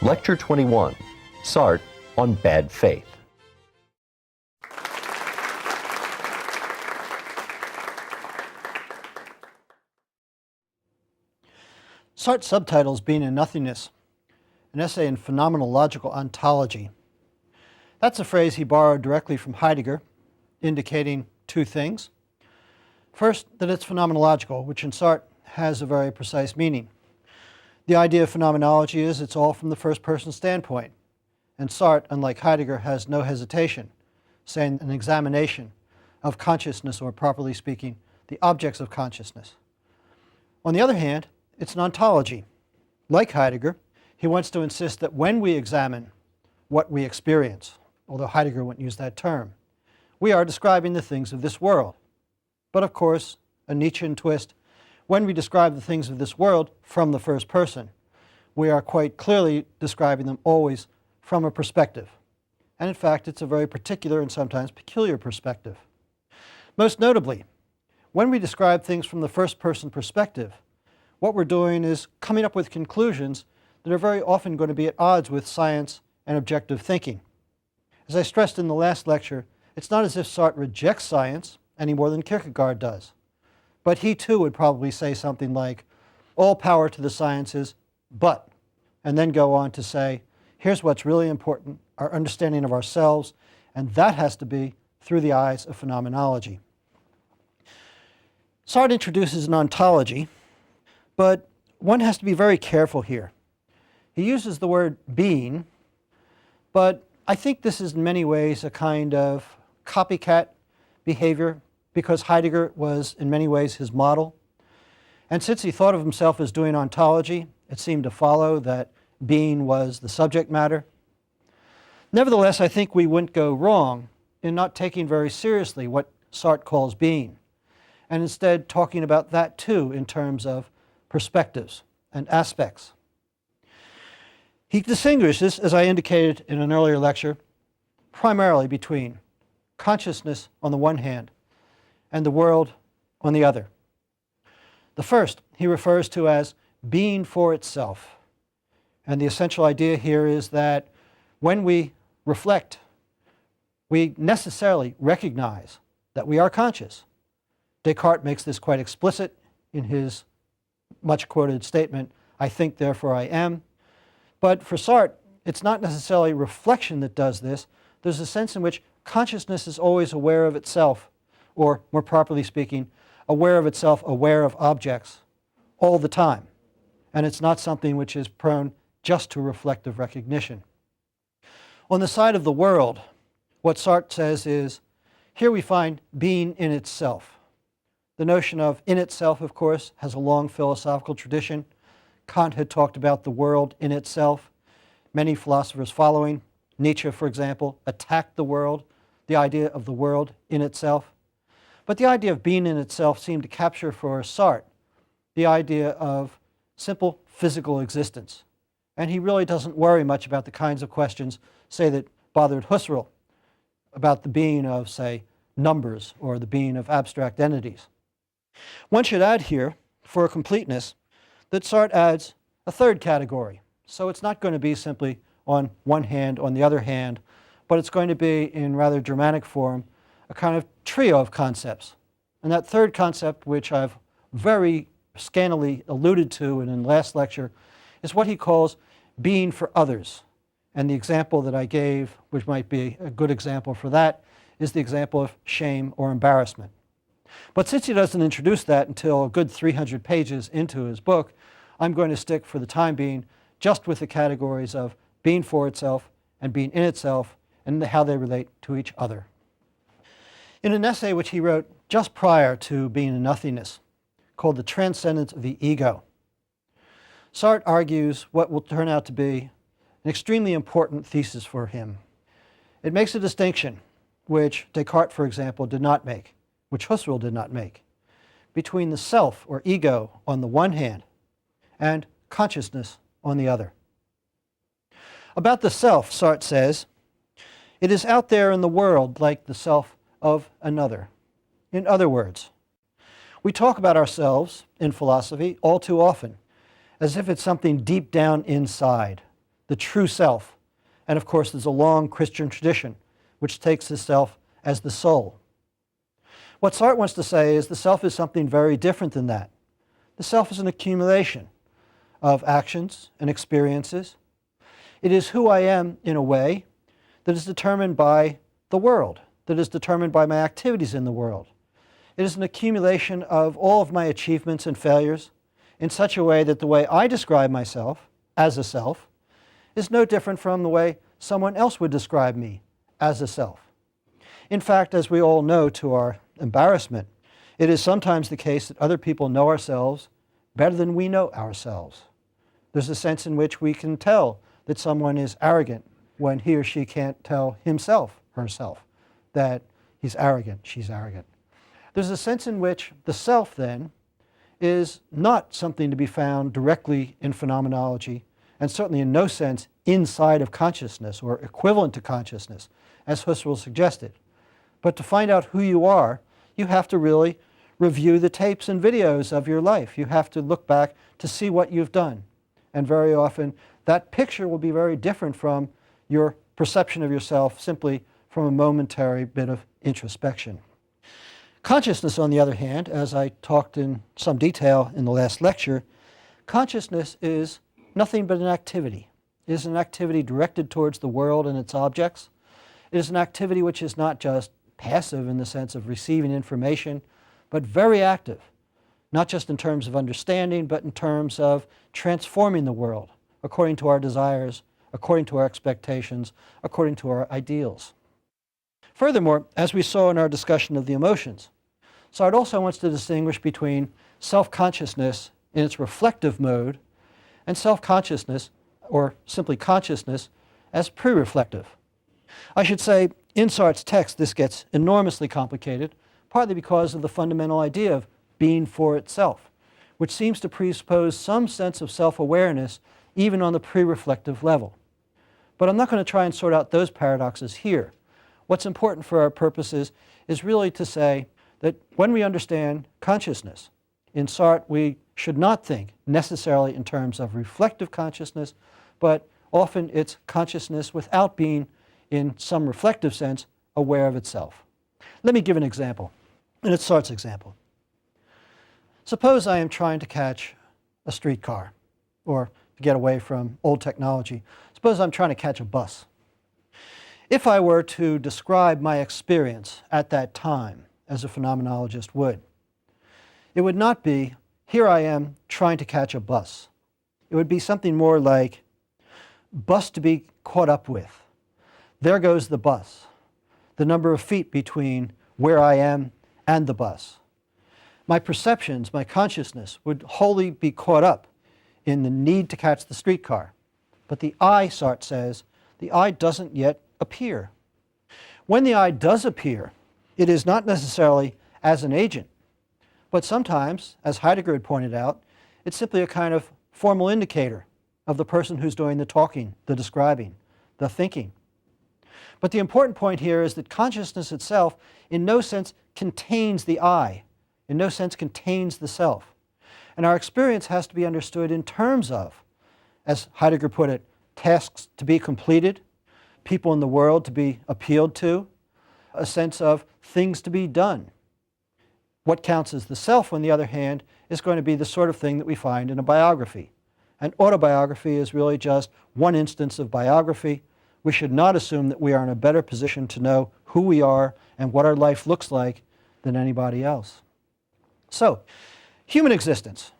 Lecture 21, Sartre on Bad Faith. Sartre's subtitle is Being and Nothingness, an essay in phenomenological ontology. That's a phrase he borrowed directly from Heidegger, indicating two things. First, that it's phenomenological, which in Sartre has a very precise meaning. The idea of phenomenology is it's all from the first-person standpoint, and Sartre, unlike Heidegger, has no hesitation, saying an examination of consciousness, or properly speaking, the objects of consciousness. On the other hand, it's an ontology. Like Heidegger, he wants to insist that when we examine what we experience, although Heidegger wouldn't use that term, we are describing the things of this world. But of course, a Nietzschean twist, when we describe the things of this world from the first person, we are quite clearly describing them always from a perspective. And in fact, it's a very particular and sometimes peculiar perspective. Most notably, when we describe things from the first person perspective, what we're doing is coming up with conclusions that are very often going to be at odds with science and objective thinking. As I stressed in the last lecture, it's not as if Sartre rejects science any more than Kierkegaard does. But he too would probably say something like, all power to the sciences, but, and then go on to say, here's what's really important, our understanding of ourselves, and that has to be through the eyes of phenomenology. Sartre introduces an ontology, but one has to be very careful here. He uses the word being, but I think this is in many ways a kind of copycat behavior, because Heidegger was in many ways his model. And since he thought of himself as doing ontology, it seemed to follow that being was the subject matter. Nevertheless, I think we wouldn't go wrong in not taking very seriously what Sartre calls being, and instead talking about that too in terms of perspectives and aspects. He distinguishes, as I indicated in an earlier lecture, primarily between consciousness on the one hand and the world on the other. The first he refers to as being for itself. And the essential idea here is that when we reflect, we necessarily recognize that we are conscious. Descartes makes this quite explicit in his much quoted statement, I think, therefore I am. But for Sartre, it's not necessarily reflection that does this. There's a sense in which consciousness is always aware of itself, or more properly speaking, aware of itself, aware of objects, all the time. And it's not something which is prone just to reflective recognition. On the side of the world, what Sartre says is, here we find being in itself. The notion of in itself, of course, has a long philosophical tradition. Kant had talked about the world in itself. Many philosophers following, Nietzsche, for example, attacked the world, the idea of the world in itself. But the idea of being in itself seemed to capture for Sartre the idea of simple physical existence. And he really doesn't worry much about the kinds of questions, say, that bothered Husserl, about the being of, say, numbers or the being of abstract entities. One should add here, for completeness, that Sartre adds a third category. So it's not going to be simply on one hand, on the other hand, but it's going to be in rather dramatic form a kind of trio of concepts. And that third concept, which I've very scantily alluded to in the last lecture, is what he calls being for others. And the example that I gave, which might be a good example for that, is the example of shame or embarrassment. But since he doesn't introduce that until a good 300 pages into his book, I'm going to stick for the time being just with the categories of being for itself and being in itself and how they relate to each other. In an essay which he wrote just prior to Being and Nothingness, called The Transcendence of the Ego, Sartre argues what will turn out to be an extremely important thesis for him. It makes a distinction, which Descartes, for example, did not make, which Husserl did not make, between the self or ego on the one hand and consciousness on the other. About the self, Sartre says, it is out there in the world like the self of another. In other words, we talk about ourselves in philosophy all too often as if it's something deep down inside the true self. And of course, there's a long Christian tradition which takes the self as the soul. What Sartre wants to say is the self is something very different than that. The self is an accumulation of actions and experiences. It is who I am in a way that is determined by the world, that is determined by my activities in the world. It is an accumulation of all of my achievements and failures in such a way that the way I describe myself as a self is no different from the way someone else would describe me as a self. In fact, as we all know to our embarrassment, it is sometimes the case that other people know ourselves better than we know ourselves. There's a sense in which we can tell that someone is arrogant when he or she can't tell himself, herself, that he's arrogant, she's arrogant. There's a sense in which the self, then, is not something to be found directly in phenomenology, and certainly in no sense inside of consciousness or equivalent to consciousness, as Husserl suggested. But to find out who you are, you have to really review the tapes and videos of your life. You have to look back to see what you've done. And very often, that picture will be very different from your perception of yourself simply from a momentary bit of introspection. Consciousness, on the other hand, as I talked in some detail in the last lecture, consciousness is nothing but an activity. It is an activity directed towards the world and its objects. It is an activity which is not just passive in the sense of receiving information, but very active, not just in terms of understanding, but in terms of transforming the world according to our desires, according to our expectations, according to our ideals. Furthermore, as we saw in our discussion of the emotions, Sartre also wants to distinguish between self-consciousness in its reflective mode and self-consciousness, or simply consciousness, as pre-reflective. I should say, in Sartre's text, this gets enormously complicated, partly because of the fundamental idea of being for itself, which seems to presuppose some sense of self-awareness even on the pre-reflective level. But I'm not going to try and sort out those paradoxes here. What's important for our purposes is really to say that when we understand consciousness, in Sartre we should not think necessarily in terms of reflective consciousness, but often it's consciousness without being, in some reflective sense, aware of itself. Let me give an example, and it's Sartre's example. Suppose I am trying to catch a streetcar, or to get away from old technology, suppose I'm trying to catch a bus. If I were to describe my experience at that time, as a phenomenologist would, it would not be, here I am trying to catch a bus. It would be something more like, bus to be caught up with. There goes the bus. The number of feet between where I am and the bus. My perceptions, my consciousness would wholly be caught up in the need to catch the streetcar. But the I, Sartre says, the I doesn't yet appear. When the I does appear, it is not necessarily as an agent, but sometimes, as Heidegger had pointed out, it's simply a kind of formal indicator of the person who's doing the talking, the describing, the thinking. But the important point here is that consciousness itself in no sense contains the I, in no sense contains the self. And our experience has to be understood in terms of, as Heidegger put it, tasks to be completed, people in the world to be appealed to, a sense of things to be done. What counts as the self, on the other hand, is going to be the sort of thing that we find in a biography. An autobiography is really just one instance of biography. We should not assume that we are in a better position to know who we are and what our life looks like than anybody else. So, human existence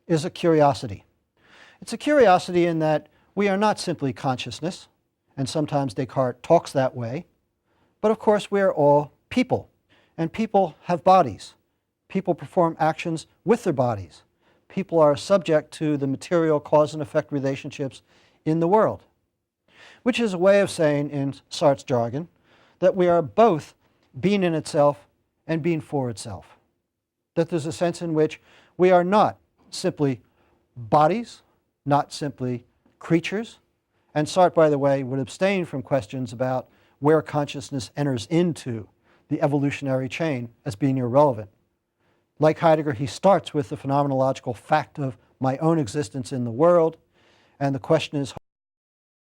is a curiosity. It's a curiosity in that we are not simply consciousness, and sometimes Descartes talks that way, but of course we are all people, and people have bodies. People perform actions with their bodies. People are subject to the material cause and effect relationships in the world, which is a way of saying, in Sartre's jargon, that we are both being in itself and being for itself. That there's a sense in which we are not simply bodies, not simply creatures. And Sartre, by the way, would abstain from questions about where consciousness enters into the evolutionary chain as being irrelevant. Like Heidegger, he starts with the phenomenological fact of my own existence in the world, and the question is